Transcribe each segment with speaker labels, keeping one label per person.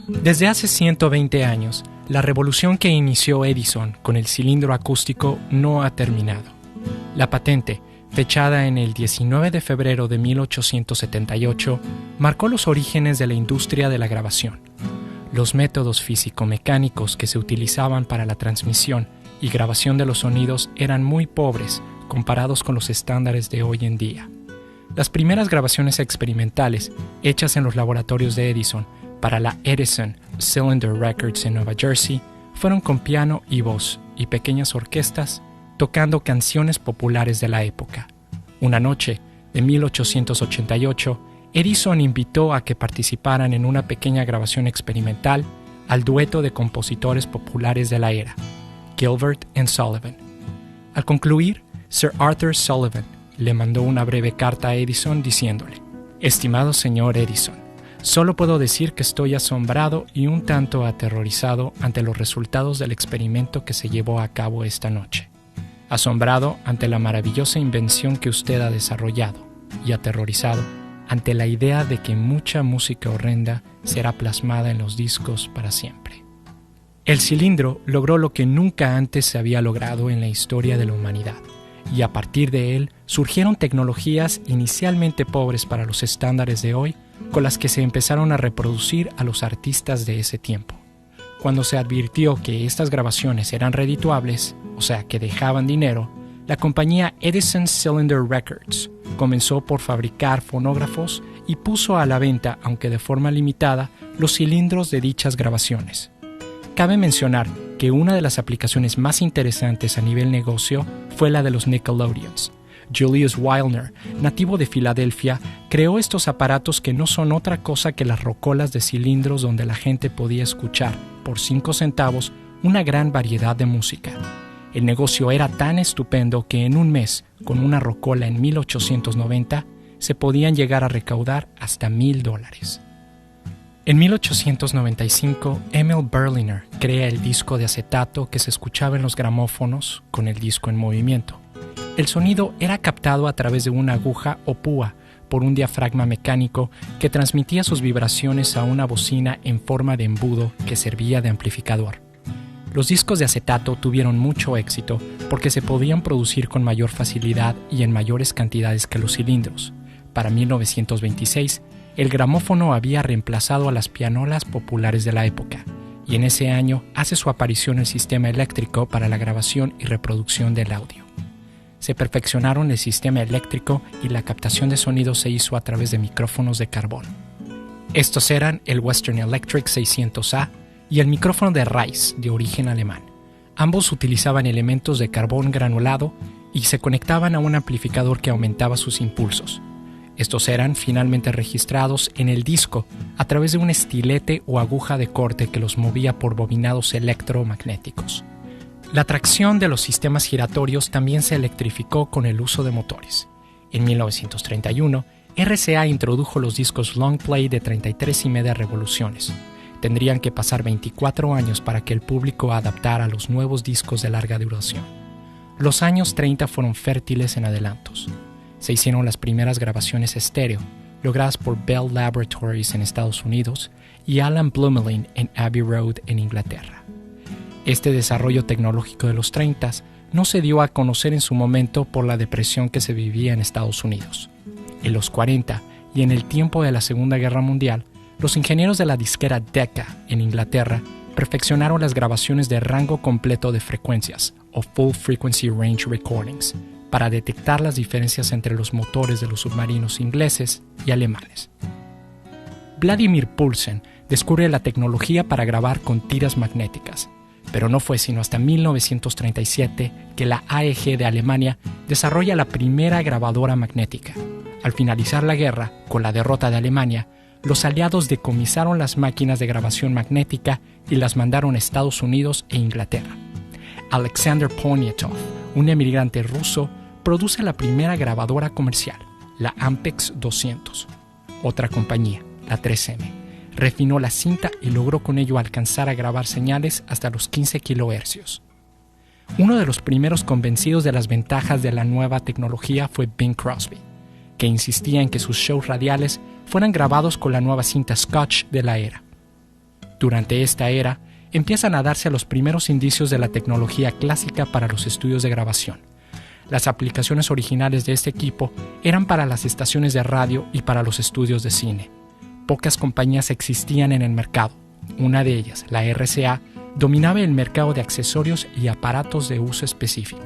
Speaker 1: Desde hace 120 años, la revolución que inició Edison con el cilindro acústico no ha terminado. La patente, fechada en el 19 de febrero de 1878, marcó los orígenes de la industria de la grabación. Los métodos físico-mecánicos que se utilizaban para la transmisión y grabación de los sonidos eran muy pobres comparados con los estándares de hoy en día. Las primeras grabaciones experimentales, hechas en los laboratorios de Edison para la Edison Cylinder Records en Nueva Jersey, fueron con piano y voz y pequeñas orquestas tocando canciones populares de la época. Una noche de 1888, Edison invitó a que participaran en una pequeña grabación experimental al dueto de compositores populares de la era, Gilbert and Sullivan. Al concluir, Sir Arthur Sullivan le mandó una breve carta a Edison diciéndole: «Estimado señor Edison, solo puedo decir que estoy asombrado y un tanto aterrorizado ante los resultados del experimento que se llevó a cabo esta noche. Asombrado ante la maravillosa invención que usted ha desarrollado y aterrorizado ante la idea de que mucha música horrenda será plasmada en los discos para siempre». El cilindro logró lo que nunca antes se había logrado en la historia de la humanidad, y a partir de él surgieron tecnologías inicialmente pobres para los estándares de hoy, con las que se empezaron a reproducir a los artistas de ese tiempo. Cuando se advirtió que estas grabaciones eran redituables, o sea, que dejaban dinero, la compañía Edison Cylinder Records comenzó por fabricar fonógrafos y puso a la venta, aunque de forma limitada, los cilindros de dichas grabaciones. Cabe mencionar que una de las aplicaciones más interesantes a nivel negocio fue la de los Nickelodeons. Julius Wilner, nativo de Filadelfia, creó estos aparatos que no son otra cosa que las rocolas de cilindros donde la gente podía escuchar, por 5 centavos, una gran variedad de música. El negocio era tan estupendo que en un mes, con una rocola en 1890, se podían llegar a recaudar hasta $1,000. En 1895, Emil Berliner crea el disco de acetato que se escuchaba en los gramófonos con el disco en movimiento. El sonido era captado a través de una aguja o púa por un diafragma mecánico que transmitía sus vibraciones a una bocina en forma de embudo que servía de amplificador. Los discos de acetato tuvieron mucho éxito porque se podían producir con mayor facilidad y en mayores cantidades que los cilindros. Para 1926, el gramófono había reemplazado a las pianolas populares de la época, y en ese año hace su aparición el sistema eléctrico para la grabación y reproducción del audio. Se perfeccionaron el sistema eléctrico y la captación de sonido se hizo a través de micrófonos de carbón. Estos eran el Western Electric 600A y el micrófono de Reis, de origen alemán. Ambos utilizaban elementos de carbón granulado y se conectaban a un amplificador que aumentaba sus impulsos. Estos eran finalmente registrados en el disco a través de un estilete o aguja de corte que los movía por bobinados electromagnéticos. La tracción de los sistemas giratorios también se electrificó con el uso de motores. En 1931, RCA introdujo los discos long play de 33,5 revoluciones. Tendrían que pasar 24 años para que el público adaptara a los nuevos discos de larga duración. Los años 30 fueron fértiles en adelantos. Se hicieron las primeras grabaciones estéreo, logradas por Bell Laboratories en Estados Unidos y Alan Blumlein en Abbey Road en Inglaterra. Este desarrollo tecnológico de los 30 no se dio a conocer en su momento por la depresión que se vivía en Estados Unidos. En los 40 y en el tiempo de la Segunda Guerra Mundial, los ingenieros de la disquera Decca en Inglaterra perfeccionaron las grabaciones de rango completo de frecuencias, o Full Frequency Range Recordings, para detectar las diferencias entre los motores de los submarinos ingleses y alemanes. Vladimir Poulsen descubre la tecnología para grabar con tiras magnéticas, pero no fue sino hasta 1937 que la AEG de Alemania desarrolla la primera grabadora magnética. Al finalizar la guerra, con la derrota de Alemania, los aliados decomisaron las máquinas de grabación magnética y las mandaron a Estados Unidos e Inglaterra. Alexander Poniatov, un emigrante ruso, produce la primera grabadora comercial, la Ampex 200. Otra compañía, la 3M, refinó la cinta y logró con ello alcanzar a grabar señales hasta los 15 kHz. Uno de los primeros convencidos de las ventajas de la nueva tecnología fue Bing Crosby, que insistía en que sus shows radiales fueran grabados con la nueva cinta Scotch de la era. Durante esta era, empiezan a darse los primeros indicios de la tecnología clásica para los estudios de grabación. Las aplicaciones originales de este equipo eran para las estaciones de radio y para los estudios de cine. Pocas compañías existían en el mercado. Una de ellas, la RCA, dominaba el mercado de accesorios y aparatos de uso específico.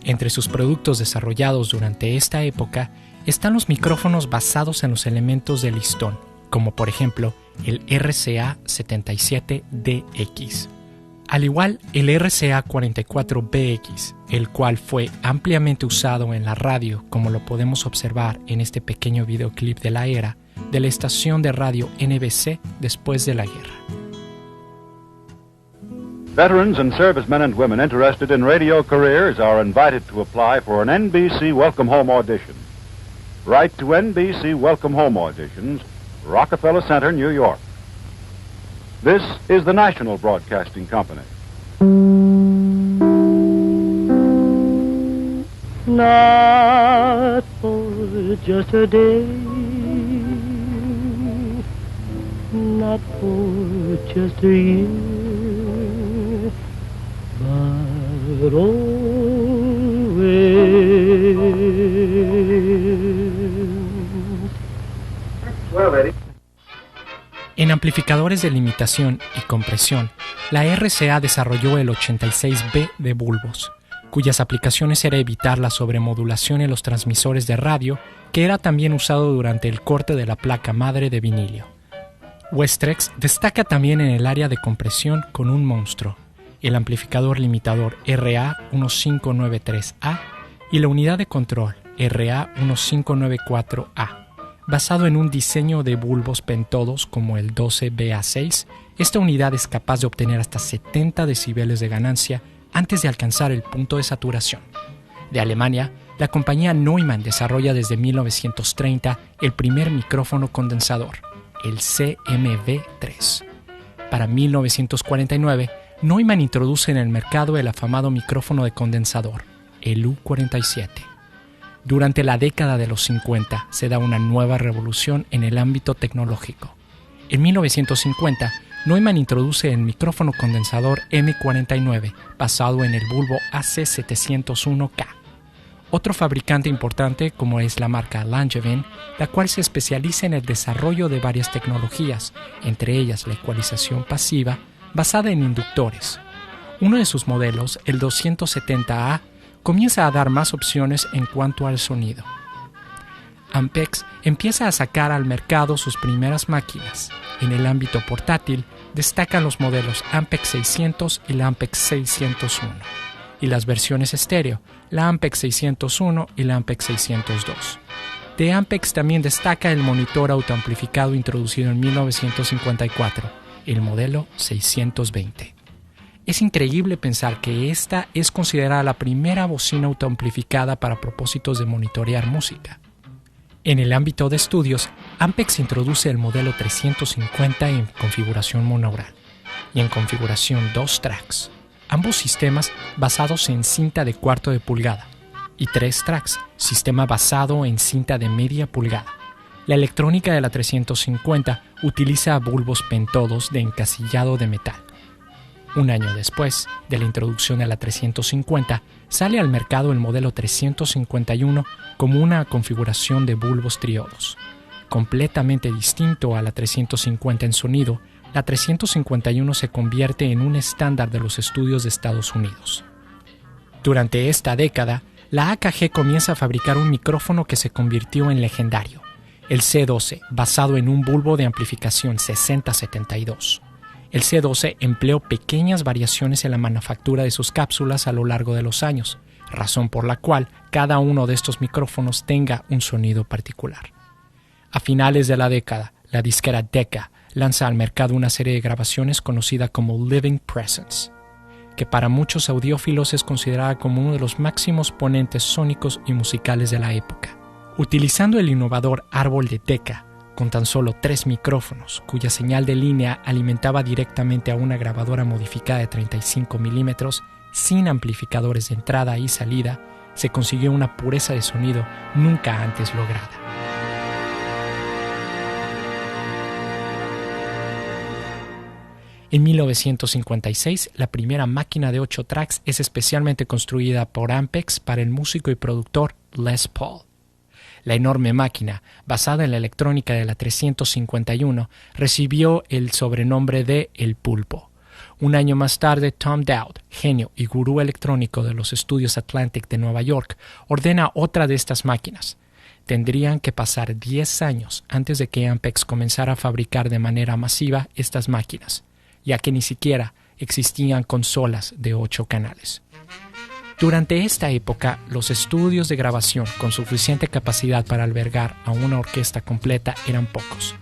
Speaker 1: Entre sus productos desarrollados durante esta época están los micrófonos basados en los elementos de listón, como por ejemplo el RCA-77DX. Al igual, el RCA-44BX, el cual fue ampliamente usado en la radio, como lo podemos observar en este pequeño videoclip de la era, de la estación de radio NBC después de la guerra.
Speaker 2: Veterans and servicemen and women interested in radio careers are invited to apply for an NBC Welcome Home audition. Write to NBC Welcome Home Auditions, Rockefeller Center, New York. This is the National Broadcasting Company.
Speaker 3: Not for just a day, not for just a year, but always. Well, Eddie.
Speaker 1: En amplificadores de limitación y compresión, la RCA desarrolló el 86B de bulbos, cuyas aplicaciones era evitar la sobremodulación en los transmisores de radio, que era también usado durante el corte de la placa madre de vinilio. Westrex destaca también en el área de compresión con un monstruo, el amplificador limitador RA1593A y la unidad de control RA1594A. Basado en un diseño de bulbos pentodos como el 12BA6, esta unidad es capaz de obtener hasta 70 decibeles de ganancia antes de alcanzar el punto de saturación. De Alemania, la compañía Neumann desarrolla desde 1930 el primer micrófono condensador, el CMV3. Para 1949, Neumann introduce en el mercado el afamado micrófono de condensador, el U47. Durante la década de los 50 se da una nueva revolución en el ámbito tecnológico. En 1950, Neumann introduce el micrófono condensador M49, basado en el bulbo AC701K. Otro fabricante importante, como es la marca Langevin, la cual se especializa en el desarrollo de varias tecnologías, entre ellas la ecualización pasiva, basada en inductores. Uno de sus modelos, el 270A, comienza a dar más opciones en cuanto al sonido. Ampex empieza a sacar al mercado sus primeras máquinas. En el ámbito portátil destacan los modelos Ampex 600 y la Ampex 601, y las versiones estéreo, la Ampex 601 y la Ampex 602. De Ampex también destaca el monitor autoamplificado introducido en 1954, el modelo 620. Es increíble pensar que esta es considerada la primera bocina autoamplificada para propósitos de monitorear música. En el ámbito de estudios, Ampex introduce el modelo 350 en configuración monaural y en configuración 2 tracks, ambos sistemas basados en cinta de cuarto de pulgada, y 3 tracks, sistema basado en cinta de media pulgada. La electrónica de la 350 utiliza bulbos pentodos de encasillado de metal. Un año después de la introducción de la 350, sale al mercado el modelo 351 como una configuración de bulbos triodos. Completamente distinto a la 350 en sonido, la 351 se convierte en un estándar de los estudios de Estados Unidos. Durante esta década, la AKG comienza a fabricar un micrófono que se convirtió en legendario, el C12, basado en un bulbo de amplificación 6072. El C12 empleó pequeñas variaciones en la manufactura de sus cápsulas a lo largo de los años, razón por la cual cada uno de estos micrófonos tenga un sonido particular. A finales de la década, la disquera Decca lanza al mercado una serie de grabaciones conocida como Living Presence, que para muchos audiófilos es considerada como uno de los máximos ponentes sónicos y musicales de la época. Utilizando el innovador árbol de Decca, con tan solo 3 micrófonos, cuya señal de línea alimentaba directamente a una grabadora modificada de 35 milímetros, sin amplificadores de entrada y salida, se consiguió una pureza de sonido nunca antes lograda. En 1956, la primera máquina de 8 tracks es especialmente construida por Ampex para el músico y productor Les Paul. La enorme máquina, basada en la electrónica de la 351, recibió el sobrenombre de El Pulpo. Un año más tarde, Tom Dowd, genio y gurú electrónico de los estudios Atlantic de Nueva York, ordena otra de estas máquinas. Tendrían que pasar 10 años antes de que Ampex comenzara a fabricar de manera masiva estas máquinas, ya que ni siquiera existían consolas de 8 canales. Durante esta época, los estudios de grabación con suficiente capacidad para albergar a una orquesta completa eran pocos,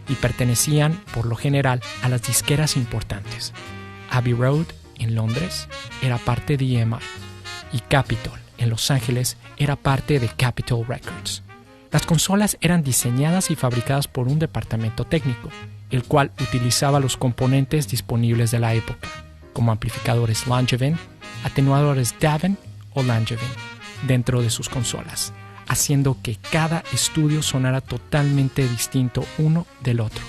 Speaker 1: y pertenecían, por lo general, a las disqueras importantes. Abbey Road, en Londres, era parte de EMI, y Capitol, en Los Ángeles, era parte de Capitol Records. Las consolas eran diseñadas y fabricadas por un departamento técnico, el cual utilizaba los componentes disponibles de la época, como amplificadores Langevin, atenuadores Davin o Langevin, dentro de sus consolas, haciendo que cada estudio sonara totalmente distinto uno del otro.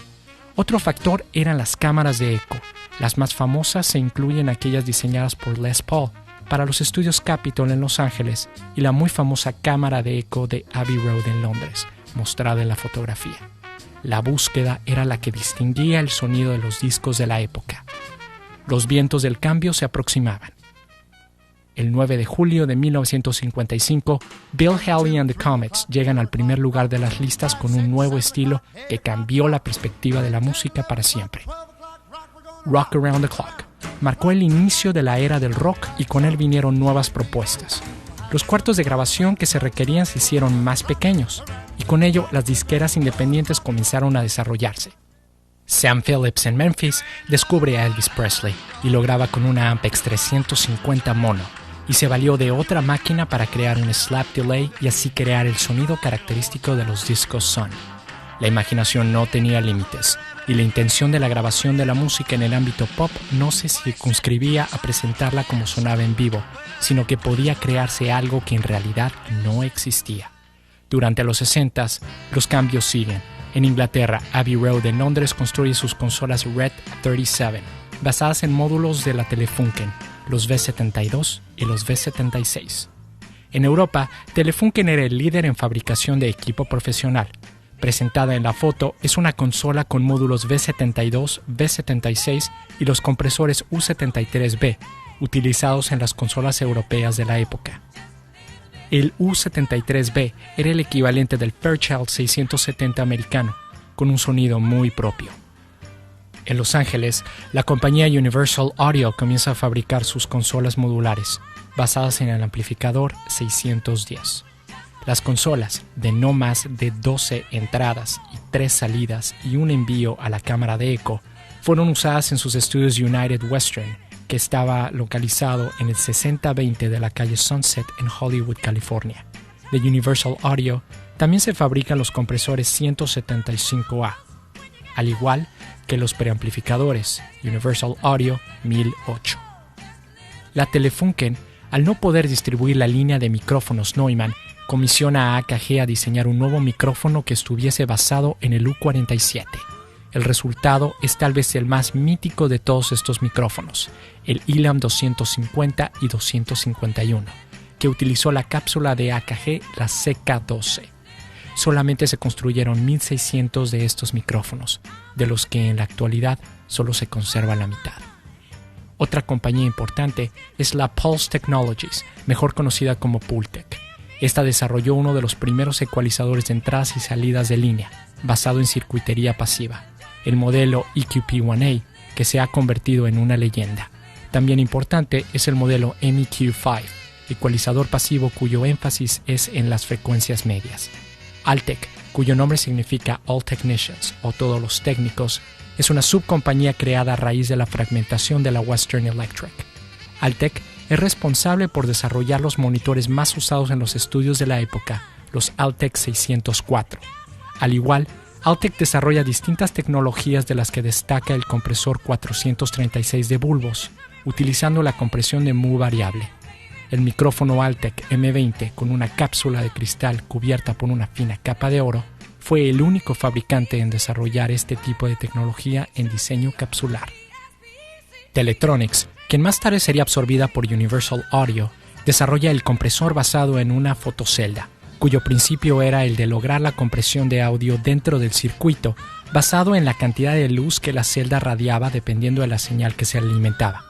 Speaker 1: Otro factor eran las cámaras de eco. Las más famosas se incluyen aquellas diseñadas por Les Paul para los estudios Capitol en Los Ángeles y la muy famosa cámara de eco de Abbey Road en Londres, mostrada en la fotografía. La búsqueda era la que distinguía el sonido de los discos de la época. Los vientos del cambio se aproximaban. El 9 de julio de 1955, Bill Haley and the Comets llegan al primer lugar de las listas con un nuevo estilo que cambió la perspectiva de la música para siempre. Rock Around the Clock marcó el inicio de la era del rock y con él vinieron nuevas propuestas. Los cuartos de grabación que se requerían se hicieron más pequeños y con ello las disqueras independientes comenzaron a desarrollarse. Sam Phillips en Memphis descubre a Elvis Presley y lo graba con una Ampex 350 mono y se valió de otra máquina para crear un slap delay y así crear el sonido característico de los discos Sun. La imaginación no tenía límites y la intención de la grabación de la música en el ámbito pop no se circunscribía a presentarla como sonaba en vivo, sino que podía crearse algo que en realidad no existía. Durante los 60s, los cambios siguen. En Inglaterra, Abbey Road en Londres construye sus consolas Red 37, basadas en módulos de la Telefunken, los V72 y los V76. En Europa, Telefunken era el líder en fabricación de equipo profesional. Presentada en la foto es una consola con módulos V72, V76 y los compresores U73B, utilizados en las consolas europeas de la época. El U73B era el equivalente del Fairchild 670 americano, con un sonido muy propio. En Los Ángeles, la compañía Universal Audio comienza a fabricar sus consolas modulares, basadas en el amplificador 610. Las consolas, de no más de 12 entradas y 3 salidas y un envío a la cámara de eco, fueron usadas en sus estudios United Western, que estaba localizado en el 6020 de la calle Sunset en Hollywood, California. De Universal Audio también se fabrican los compresores 175A, al igual que los preamplificadores Universal Audio 1008. La Telefunken, al no poder distribuir la línea de micrófonos Neumann, comisiona a AKG a diseñar un nuevo micrófono que estuviese basado en el U47. El resultado es tal vez el más mítico de todos estos micrófonos, el Elam 250 y 251, que utilizó la cápsula de AKG, la CK12. Solamente se construyeron 1.600 de estos micrófonos, de los que en la actualidad solo se conserva la mitad. Otra compañía importante es la Pulse Technologies, mejor conocida como Pultec. Esta desarrolló uno de los primeros ecualizadores de entradas y salidas de línea, basado en circuitería pasiva, el modelo EQP1A, que se ha convertido en una leyenda. También importante es el modelo MEQ5, ecualizador pasivo cuyo énfasis es en las frecuencias medias. Altec, cuyo nombre significa All Technicians o todos los técnicos, es una subcompañía creada a raíz de la fragmentación de la Western Electric. Altec es responsable por desarrollar los monitores más usados en los estudios de la época, los Altec 604. Al igual, Altec desarrolla distintas tecnologías de las que destaca el compresor 436 de bulbos, utilizando la compresión de mu variable. El micrófono Altec M20 con una cápsula de cristal cubierta por una fina capa de oro fue el único fabricante en desarrollar este tipo de tecnología en diseño capsular. Teletronics, quien más tarde sería absorbida por Universal Audio, desarrolla el compresor basado en una fotocelda, cuyo principio era el de lograr la compresión de audio dentro del circuito, basado en la cantidad de luz que la celda radiaba dependiendo de la señal que se alimentaba.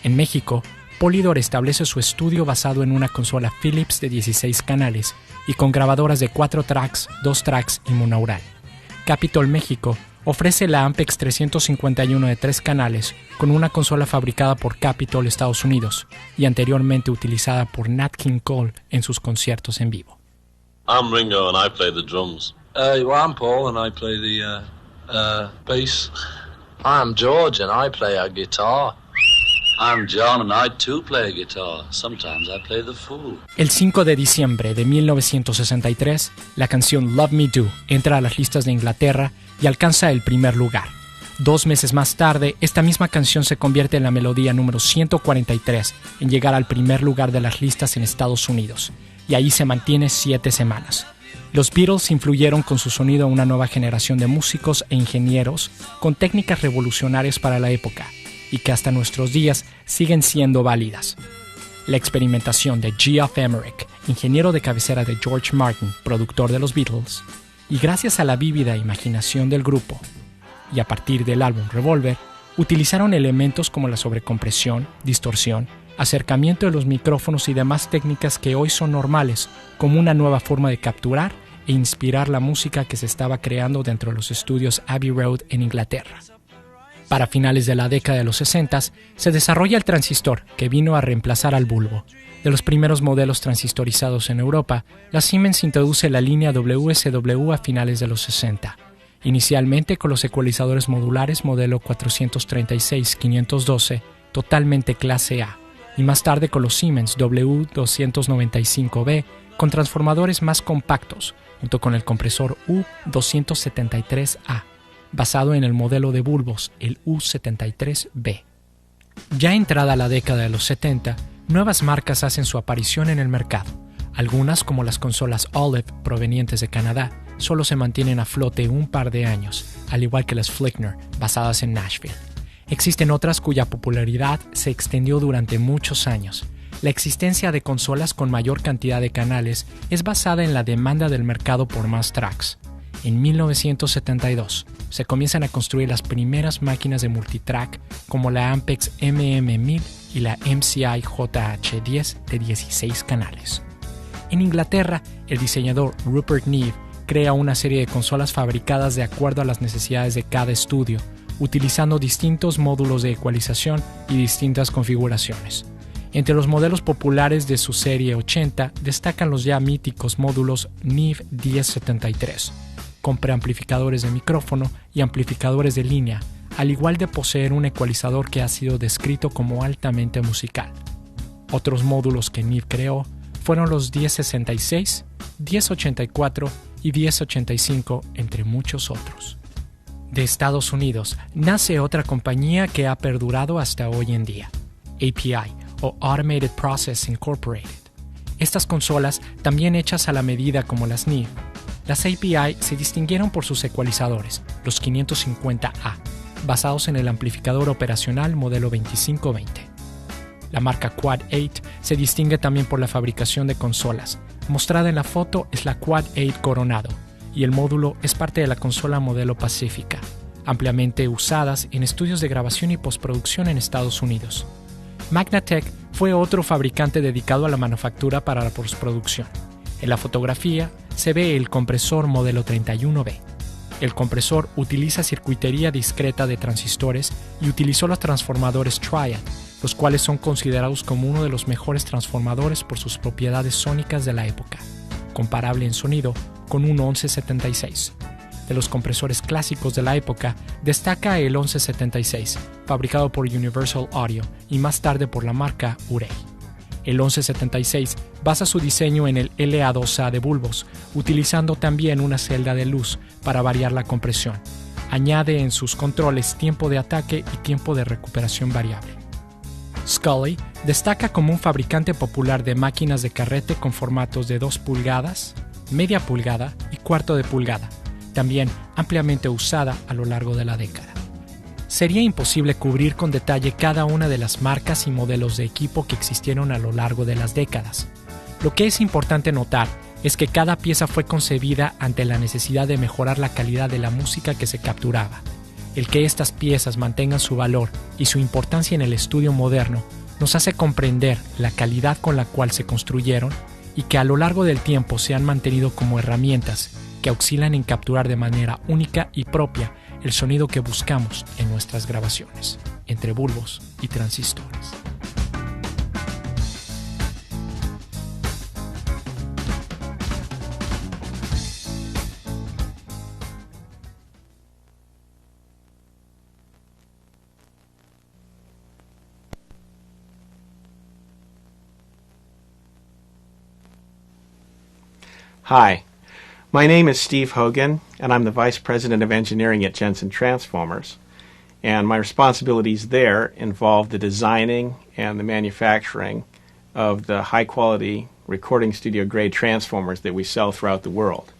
Speaker 1: En México, Polydor establece su estudio basado en una consola Philips de 16 canales y con grabadoras de 4 tracks, 2 tracks y monaural. Capitol México ofrece la Ampex 351 de 3 canales con una consola fabricada por Capitol Estados Unidos y anteriormente utilizada por Nat King Cole en sus conciertos en vivo.
Speaker 4: I'm Ringo and I play the drums.
Speaker 5: I'm Paul and I play the bass. I'm George and I play a guitar.
Speaker 4: I'm John and I too play guitar. Sometimes I play the fool.
Speaker 1: El 5 de diciembre de 1963, la canción Love Me Do entra a las listas de Inglaterra y alcanza el primer lugar. 2 meses más tarde, esta misma canción se convierte en la melodía número 143 en llegar al primer lugar de las listas en Estados Unidos, y ahí se mantiene 7 semanas. Los Beatles influyeron con su sonido a una nueva generación de músicos e ingenieros con técnicas revolucionarias para la época, y que hasta nuestros días siguen siendo válidas. La experimentación de Geoff Emerick, ingeniero de cabecera de George Martin, productor de los Beatles, y gracias a la vívida imaginación del grupo, y a partir del álbum Revolver, utilizaron elementos como la sobrecompresión, distorsión, acercamiento de los micrófonos y demás técnicas que hoy son normales, como una nueva forma de capturar e inspirar la música que se estaba creando dentro de los estudios Abbey Road en Inglaterra. Para finales de la década de los 60, se desarrolla el transistor, que vino a reemplazar al bulbo. De los primeros modelos transistorizados en Europa, la Siemens introduce la línea WSW a finales de los 60, inicialmente con los ecualizadores modulares modelo 436-512, totalmente clase A, y más tarde con los Siemens W295B, con transformadores más compactos, junto con el compresor U273A, basado en el modelo de bulbos, el U73B. Ya entrada la década de los 70, nuevas marcas hacen su aparición en el mercado. Algunas, como las consolas Olive provenientes de Canadá, solo se mantienen a flote un par de años, al igual que las Flickner, basadas en Nashville. Existen otras cuya popularidad se extendió durante muchos años. La existencia de consolas con mayor cantidad de canales es basada en la demanda del mercado por más tracks. En 1972, se comienzan a construir las primeras máquinas de multitrack como la Ampex MM1000 y la MCI JH10 de 16 canales. En Inglaterra, el diseñador Rupert Neve crea una serie de consolas fabricadas de acuerdo a las necesidades de cada estudio, utilizando distintos módulos de ecualización y distintas configuraciones. Entre los modelos populares de su serie 80 destacan los ya míticos módulos Neve 1073, con preamplificadores de micrófono y amplificadores de línea, al igual de poseer un ecualizador que ha sido descrito como altamente musical. Otros módulos que Neve creó fueron los 1066, 1084 y 1085, entre muchos otros. De Estados Unidos nace otra compañía que ha perdurado hasta hoy en día, API o Automated Process Incorporated. Estas consolas, también hechas a la medida como las Neve, las API se distinguieron por sus ecualizadores, los 550A, basados en el amplificador operacional modelo 2520. La marca Quad 8 se distingue también por la fabricación de consolas. Mostrada en la foto es la Quad 8 Coronado, y el módulo es parte de la consola modelo Pacífica, ampliamente usadas en estudios de grabación y postproducción en Estados Unidos. Magnatec fue otro fabricante dedicado a la manufactura para la postproducción. En la fotografía se ve el compresor modelo 31B. El compresor utiliza circuitería discreta de transistores y utilizó los transformadores Triad, los cuales son considerados como uno de los mejores transformadores por sus propiedades sónicas de la época, comparable en sonido con un 1176. De los compresores clásicos de la época, destaca el 1176, fabricado por Universal Audio y más tarde por la marca Urey. El 1176 basa su diseño en el LA2A de bulbos, utilizando también una celda de luz para variar la compresión. Añade en sus controles tiempo de ataque y tiempo de recuperación variable. Scully destaca como un fabricante popular de máquinas de carrete con formatos de 2 pulgadas, media pulgada y cuarto de pulgada, también ampliamente usada a lo largo de la década. Sería imposible cubrir con detalle cada una de las marcas y modelos de equipo que existieron a lo largo de las décadas. Lo que es importante notar es que cada pieza fue concebida ante la necesidad de mejorar la calidad de la música que se capturaba. El que estas piezas mantengan su valor y su importancia en el estudio moderno nos hace comprender la calidad con la cual se construyeron y que a lo largo del tiempo se han mantenido como herramientas que auxilian en capturar de manera única y propia el sonido que buscamos en nuestras grabaciones, entre bulbos y transistores.
Speaker 6: Hi, my name is Steve Hogan, and I'm the Vice President of Engineering at Jensen Transformers. And my responsibilities there involve the designing and the manufacturing of the high-quality recording studio-grade transformers that we sell throughout the world.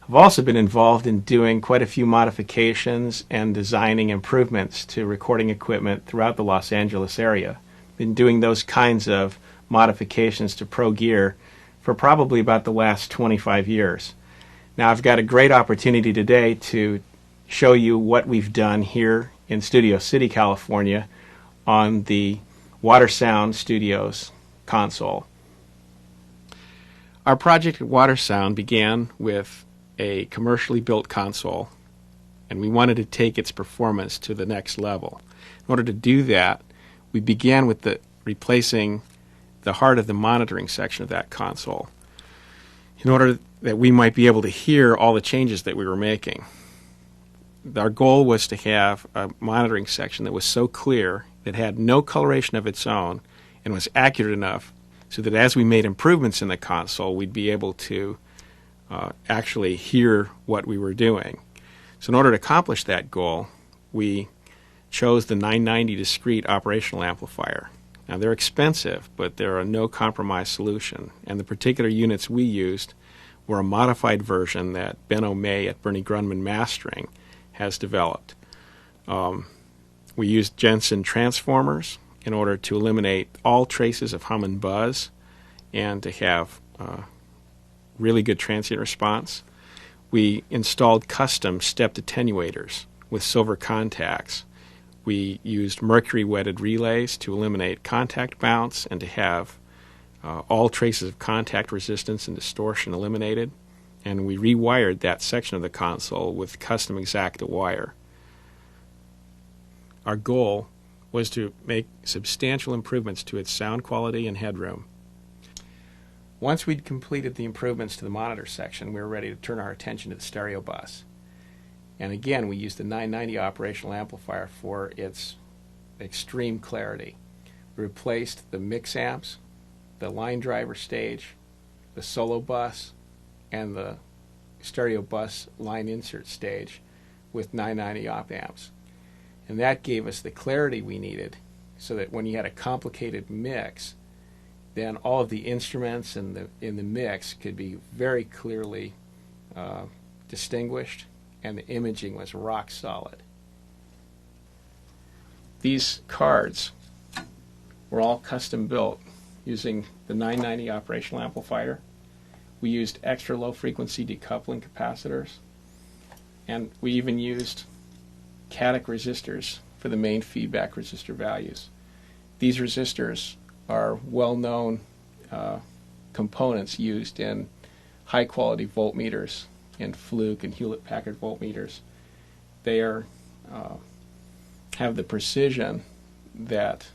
Speaker 6: I've also been involved in doing quite a few modifications and designing improvements to recording equipment throughout the Los Angeles area. Been doing those kinds of modifications to Pro Gear for probably about the last 25 years. Now I've got a great opportunity today to show you what we've done here in Studio City, California on the WaterSound Studios console. Our project at WaterSound began with a commercially built console, and we wanted to take its performance to the next level. In order to do that, we began with replacing the heart of the monitoring section of that console in order that we might be able to hear all the changes that we were making. Our goal was to have a monitoring section that was so clear, that had no coloration of its own, and was accurate enough so that as we made improvements in the console, we'd be able to actually hear what we were doing. So in order to accomplish that goal, we chose the 990 discrete operational amplifier. Now they're expensive, but they're a no-compromise solution, and the particular units we used were a modified version that Ben O'May at Bernie Grundman Mastering has developed. We used Jensen transformers in order to eliminate all traces of hum and buzz and to have really good transient response. We installed custom stepped attenuators with silver contacts. We used mercury-wetted relays to eliminate contact bounce and to have all traces of contact resistance and distortion eliminated. And we rewired that section of the console with custom X-Acto wire. Our goal was to make substantial improvements to its sound quality and headroom. Once we'd completed the improvements to the monitor section, we were ready to turn our attention to the stereo bus. And again, we used the 990 operational amplifier for its extreme clarity. We replaced the mix amps, the line driver stage, the solo bus, and the stereo bus line insert stage with 990 op amps. And that gave us the clarity we needed so that when you had a complicated mix, then all of the instruments in the mix could be very clearly distinguished, and the imaging was rock solid. These cards were all custom built using the 990 operational amplifier. We used extra low frequency decoupling capacitors, and we even used Caddick resistors for the main feedback resistor values. These resistors are well-known components used in high-quality voltmeters in Fluke and Hewlett-Packard voltmeters. They have the precision that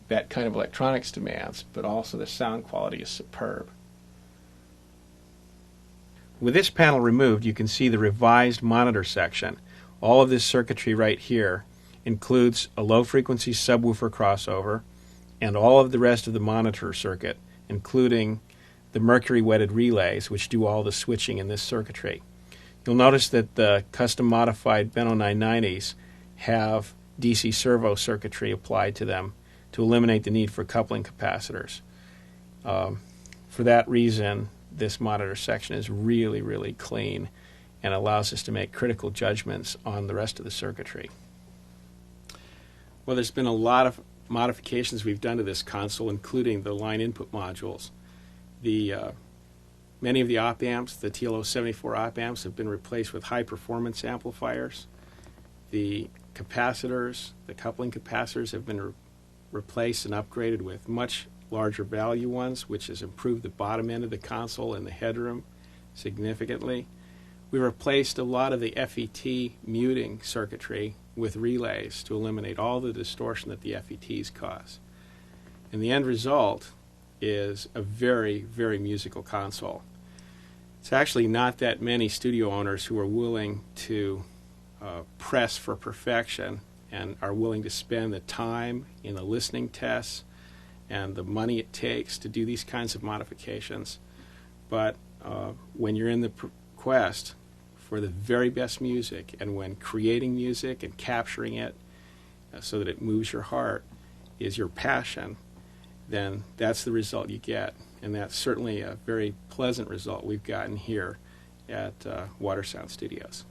Speaker 6: kind of electronics demands, but also the sound quality is superb. With this panel removed, you can see the revised monitor section. All of this circuitry right here includes a low-frequency subwoofer crossover and all of the rest of the monitor circuit, including the mercury-wetted relays, which do all the switching in this circuitry. You'll notice that the custom-modified Benno 990s have DC servo circuitry applied to them to eliminate the need for coupling capacitors. For that reason, this monitor section is really, really clean and allows us to make critical judgments on the rest of the circuitry. Well, there's been a lot of modifications we've done to this console, including the line input modules. Many of the op amps, the TLO-74 op amps, have been replaced with high-performance amplifiers. The capacitors, the coupling capacitors, have been replaced and upgraded with much larger value ones, which has improved the bottom end of the console and the headroom significantly. We replaced a lot of the FET muting circuitry with relays to eliminate all the distortion that the FETs cause. And the end result is a very, very musical console. It's actually not that many studio owners who are willing to press for perfection and are willing to spend the time in the listening tests and the money it takes to do these kinds of modifications. But when you're in the quest for the very best music, and when creating music and capturing it so that it moves your heart is your passion, then that's the result you get. And that's certainly a very pleasant result we've gotten here at Watersound Studios.